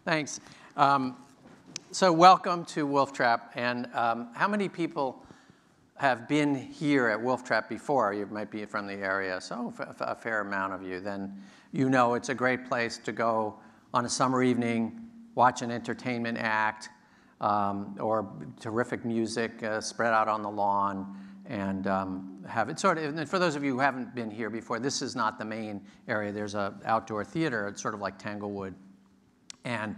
Thanks. So welcome to Wolf Trap. And how many people have been here at Wolf Trap before? You might be from the area, so a fair amount of you. Then you know it's a great place to go on a summer evening, watch an entertainment act, or terrific music spread out on the lawn, and have it sort of. And for those of you who haven't been here before, this is not the main area. There's an outdoor theater. It's sort of like Tanglewood, and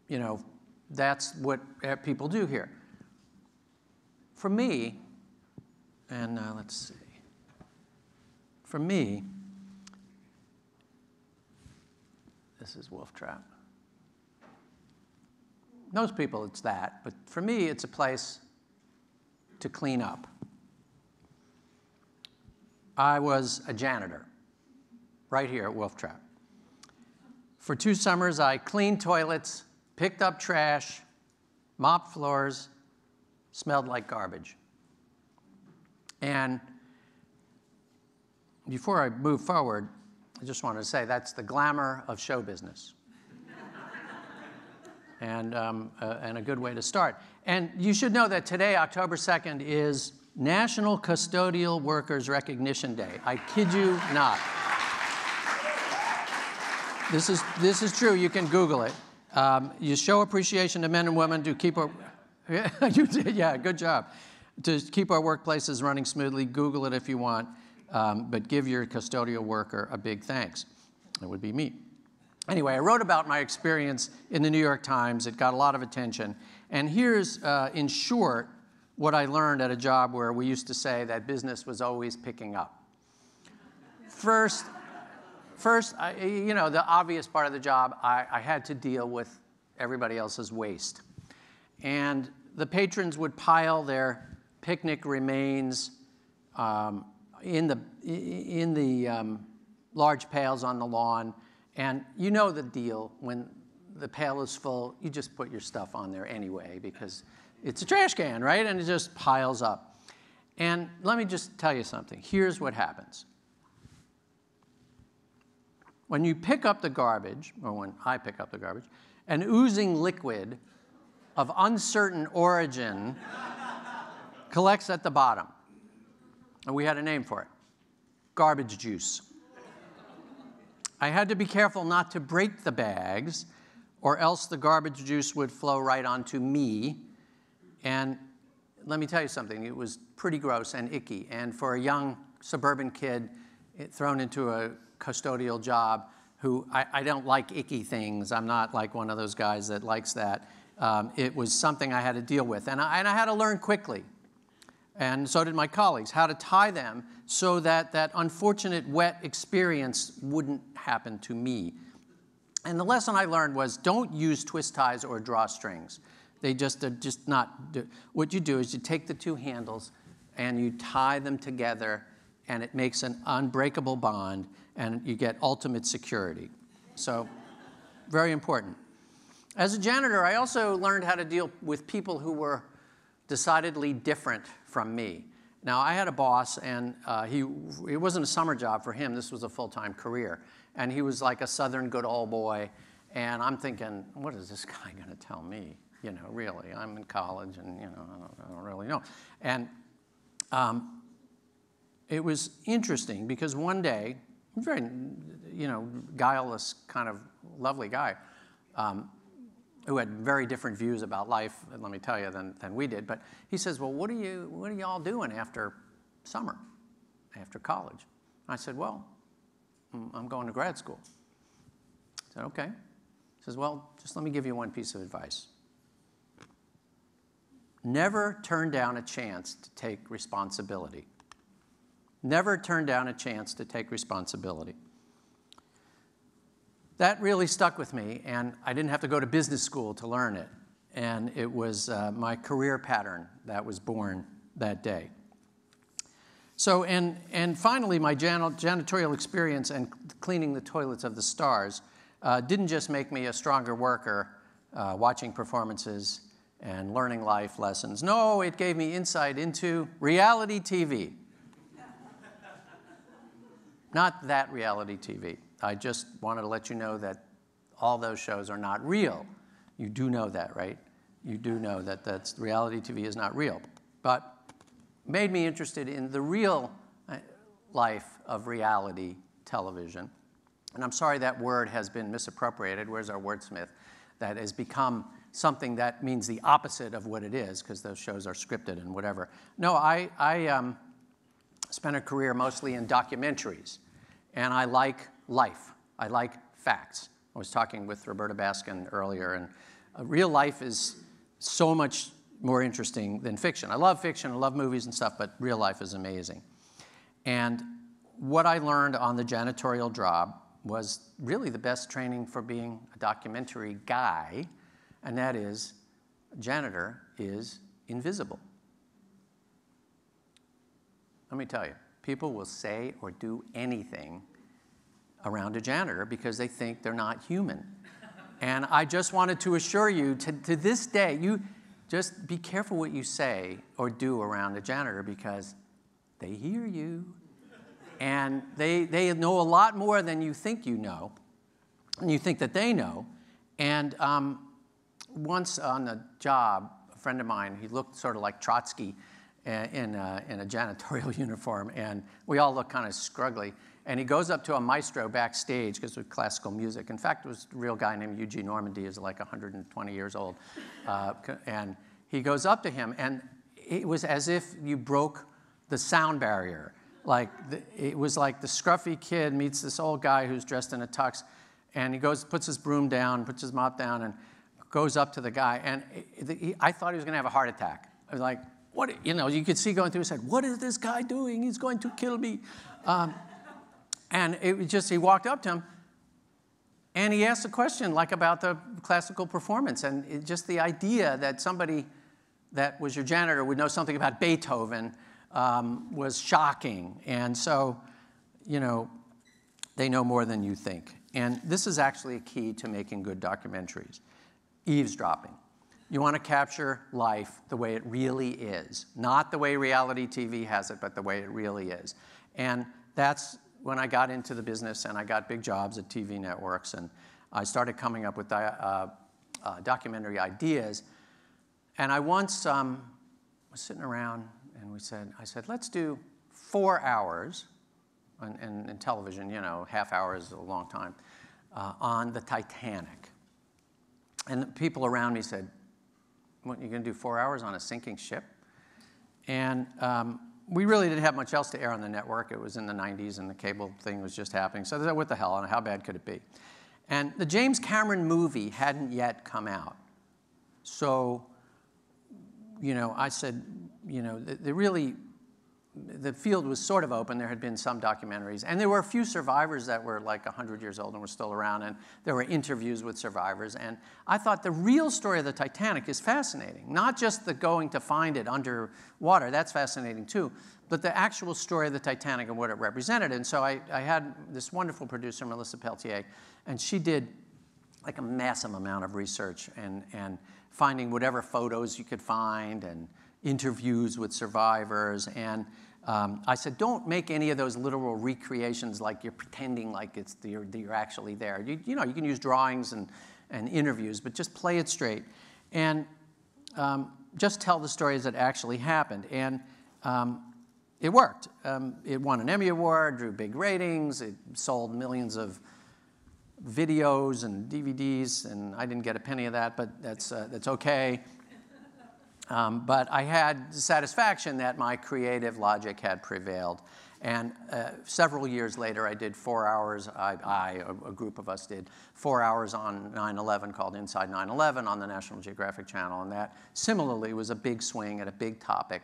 you know, that's what people do here. For me, and let's see. For me, this is Wolf Trap. Most people, it's that, but for me, it's a place to clean up. I was a janitor right here at Wolf Trap. For 2 summers, I cleaned toilets, picked up trash, mopped floors, smelled like garbage. And before I move forward, I just wanted to say that's the glamour of show business. And a good way to start. And you should know that today, October 2nd, is National Custodial Workers Recognition Day. I kid you not. This is true. You can Google it. You show appreciation to men and women to keep our... You did, yeah, good job. To keep our workplaces running smoothly. Google it if you want. But give your custodial worker a big thanks. It would be me. Anyway, I wrote about my experience in the New York Times. It got a lot of attention. And here's, in short, what I learned at a job where we used to say that business was always picking up. First, you know, the obvious part of the job, I had to deal with everybody else's waste. And the patrons would pile their picnic remains in the large pails on the lawn. And you know the deal. When the pail is full, you just put your stuff on there anyway because it's a trash can, right? And it just piles up. And let me just tell you something. Here's what happens. When you pick up the garbage, or when I pick up the garbage, an oozing liquid of uncertain origin collects at the bottom. And we had a name for it. Garbage juice. I had to be careful not to break the bags, or else the garbage juice would flow right onto me. And let me tell you something, it was pretty gross and icky. And for a young suburban kid thrown into a custodial job, who I don't like icky things. I'm not like one of those guys that likes that. It was something I had to deal with. And I had to learn quickly. And so did my colleagues, how to tie them so that that unfortunate wet experience wouldn't happen to me. And the lesson I learned was don't use twist ties or drawstrings. They're just not. What you do is you take the 2 handles and you tie them together, and it makes an unbreakable bond, and you get ultimate security. So very important. As a janitor, I also learned how to deal with people who were decidedly different from me. Now, I had a boss, and it wasn't a summer job for him. This was a full-time career. And he was like a Southern good old boy. And I'm thinking, what is this guy going to tell me? You know, really, I'm in college, and, you know, I don't really know. And it was interesting because one day, very, you know, guileless, kind of lovely guy, who had very different views about life, let me tell you, than we did. But he says, well, what are y'all doing after summer, after college? I said, well, I'm going to grad school. I said, okay. He says, well, just let me give you one piece of advice. Never turn down a chance to take responsibility. Never turn down a chance to take responsibility. That really stuck with me, and I didn't have to go to business school to learn it. And it was my career pattern that was born that day. So, and finally, my janitorial experience and cleaning the toilets of the stars didn't just make me a stronger worker, watching performances and learning life lessons. No, it gave me insight into reality TV. Not that reality TV. I just wanted to let you know that all those shows are not real. You do know that, right? You do know that reality TV is not real. But made me interested in the real life of reality television. And I'm sorry that word has been misappropriated. Where's our wordsmith? That has become something that means the opposite of what it is, because those shows are scripted and whatever. No, I spent a career mostly in documentaries, and I like life. I like facts. I was talking with Roberta Baskin earlier, and real life is so much more interesting than fiction. I love fiction, I love movies and stuff, but real life is amazing. And what I learned on the janitorial job was really the best training for being a documentary guy, and that is, a janitor is invisible. Let me tell you, people will say or do anything around a janitor because they think they're not human. And I just wanted to assure you, to this day, you just be careful what you say or do around a janitor, because they hear you. And they know a lot more than you think you know, and you think that they know. And once on a job, a friend of mine, he looked sort of like Trotsky in a janitorial uniform, and we all looked kind of scruggly. And he goes up to a maestro backstage, because it was classical music. In fact, it was a real guy named Eugene Normandy, who's like 120 years old. And he goes up to him, and it was as if you broke the sound barrier. Like, it was like the scruffy kid meets this old guy who's dressed in a tux, and he goes, puts his broom down, puts his mop down, and goes up to the guy. And I thought he was going to have a heart attack. I was like, what? You know, you could see going through his head, what is this guy doing? He's going to kill me. And it was just, he walked up to him, and he asked a question like about the classical performance, and just the idea that somebody that was your janitor would know something about Beethoven was shocking. And so, you know, they know more than you think. And this is actually a key to making good documentaries. Eavesdropping. You want to capture life the way it really is. Not the way reality TV has it, but the way it really is. And that's when I got into the business, and I got big jobs at TV networks, and I started coming up with documentary ideas. And I once was sitting around, and I said, let's do 4 hours, and in television, you know, half hour is a long time, on the Titanic. And the people around me said, what, you're going to do 4 hours on a sinking ship? And we really didn't have much else to air on the network. It was in the 90s, and the cable thing was just happening. So they said, what the hell, and how bad could it be? And the James Cameron movie hadn't yet come out. So, you know, I said, you know, the field was sort of open. There had been some documentaries, and there were a few survivors that were like 100 years old and were still around, and there were interviews with survivors. And I thought the real story of the Titanic is fascinating, not just the going to find it underwater. That's fascinating too, but the actual story of the Titanic and what it represented. And so I had this wonderful producer, Melissa Peltier, and she did like a massive amount of research and finding whatever photos you could find and interviews with survivors. And I said, don't make any of those literal recreations like you're pretending like you're actually there. You know, you can use drawings and interviews, but just play it straight. And just tell the stories that actually happened. And it worked. It won an Emmy Award, drew big ratings, it sold millions of videos and DVDs, and I didn't get a penny of that, but that's okay. But I had the satisfaction that my creative logic had prevailed. And several years later, I did 4 hours, a group of us did 4 hours on 9/11 called Inside 9/11 on the National Geographic Channel. And that similarly was a big swing at a big topic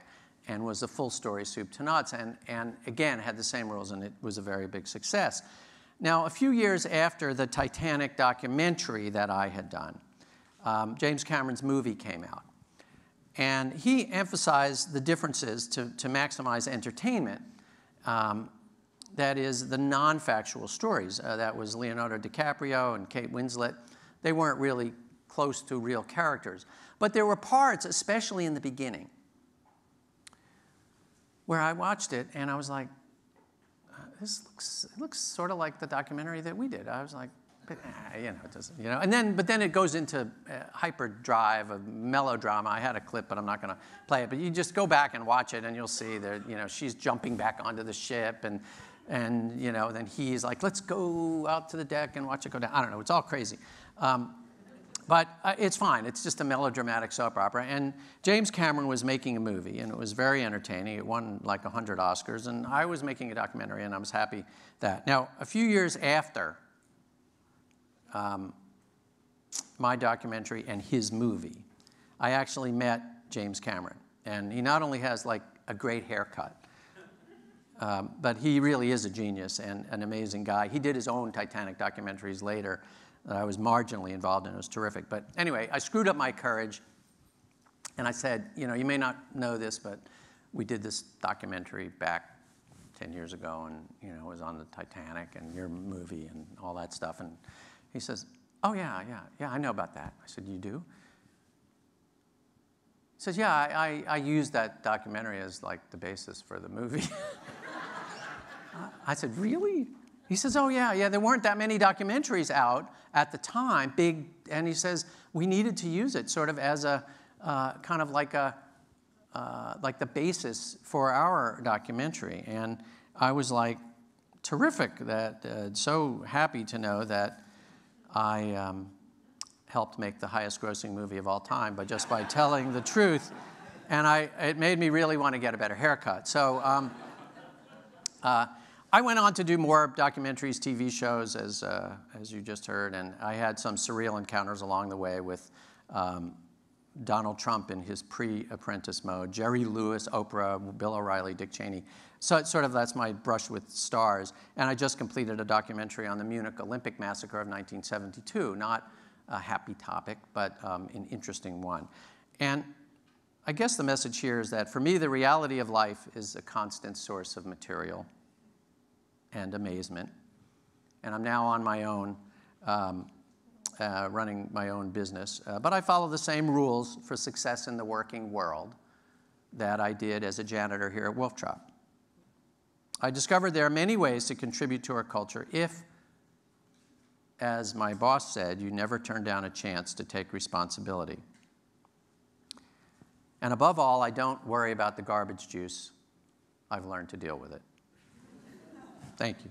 and was a full story soup to nuts. And again, had the same rules, and it was a very big success. Now, a few years after the Titanic documentary that I had done, James Cameron's movie came out. And he emphasized the differences to maximize entertainment. That is, the non-factual stories. That was Leonardo DiCaprio and Kate Winslet. They weren't really close to real characters. But there were parts, especially in the beginning, where I watched it and I was like, this looks sort of like the documentary that we did. I was like, it doesn't, and then it goes into hyperdrive, a melodrama. I had a clip, but I'm not going to play it. But you just go back and watch it, and you'll see that, she's jumping back onto the ship, and then he's like, let's go out to the deck and watch it go down. I don't know. It's all crazy. But it's fine. It's just a melodramatic soap opera. And James Cameron was making a movie, and it was very entertaining. It won like 100 Oscars, and I was making a documentary, and I was happy that. Now, a few years after my documentary and his movie, I actually met James Cameron. And he not only has like a great haircut, but he really is a genius and an amazing guy. He did his own Titanic documentaries later that I was marginally involved in. It was terrific. But anyway, I screwed up my courage, and I said, you may not know this, but we did this documentary back 10 years ago, and it was on the Titanic and your movie and all that stuff. And he says, oh, yeah, I know about that. I said, you do? He says, yeah, I used that documentary as like the basis for the movie. I said, really? He says, oh, yeah, there weren't that many documentaries out at the time, big, and he says, we needed to use it sort of as a kind of like the basis for our documentary. And I was like, terrific, so happy to know that I helped make the highest grossing movie of all time just by telling the truth. And it made me really want to get a better haircut. So I went on to do more documentaries, TV shows, as you just heard, and I had some surreal encounters along the way with Donald Trump in his pre-apprentice mode, Jerry Lewis, Oprah, Bill O'Reilly, Dick Cheney. So that's my brush with stars. And I just completed a documentary on the Munich Olympic Massacre of 1972. Not a happy topic, but an interesting one. And I guess the message here is that for me, the reality of life is a constant source of material and amazement. And I'm now on my own, running my own business. But I follow the same rules for success in the working world that I did as a janitor here at Wolf Trap. I discovered there are many ways to contribute to our culture if, as my boss said, you never turn down a chance to take responsibility. And above all, I don't worry about the garbage juice. I've learned to deal with it. Thank you.